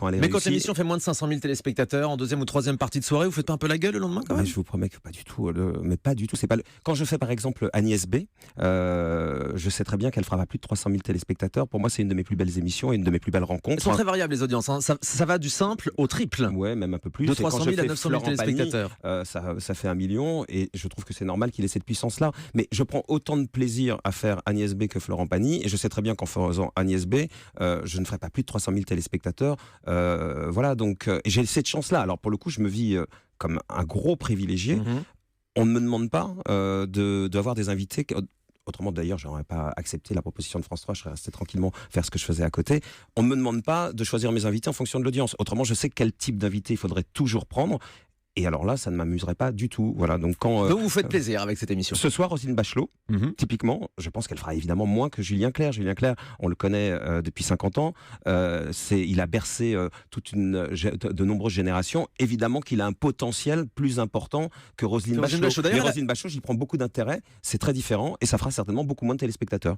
quand elle est Mais quand réussie. l'émission fait moins de 500 000 téléspectateurs en deuxième ou troisième partie de soirée, vous faites pas un peu la gueule le lendemain quand Mais même? je vous promets que pas du tout. Mais pas du tout. C'est pas Quand je fais par exemple Agnès B, je sais très bien qu'elle fera pas plus de 300 000 téléspectateurs. Pour moi, c'est une de mes plus belles émissions et une de mes plus belles rencontres. Elles sont très variables les audiences, hein. Ça va du simple au triple. Ouais, même un peu plus. De Et quand 300 je 000 à fais 900 000 Florent Pagny, téléspectateurs. ça fait 1 million et je trouve que c'est normal qu'il ait cette puissance-là. Mais je prends autant de plaisir à faire Agnès B que Florent Pagny et je sais très bien qu'en faisant Agnès B, je ne ferai pas plus de 300 000 téléspectateurs. Voilà, donc et j'ai cette chance-là. Alors pour le coup, je me vis comme un gros privilégié. Mhm. On ne me demande pas d'avoir des invités. Autrement, d'ailleurs, je n'aurais pas accepté la proposition de France 3, je serais resté tranquillement faire ce que je faisais à côté. On ne me demande pas de choisir mes invités en fonction de l'audience. Autrement, je sais quel type d'invité il faudrait toujours prendre. Et alors là, ça ne m'amuserait pas du tout. Voilà, donc quand Donc vous faites plaisir avec cette émission. ce soir, Roselyne Bachelot, Mhm. typiquement, je pense qu'elle fera évidemment moins que Julien Clerc. Julien Clerc, on le connaît depuis 50 ans. Il a bercé de nombreuses générations. Évidemment qu'il a un potentiel plus important que Roselyne Que Roselyne Bachelot. Bachelot. D'ailleurs, Mais Roselyne Bachelot, j'y prends beaucoup d'intérêt. C'est très différent et ça fera certainement beaucoup moins de téléspectateurs.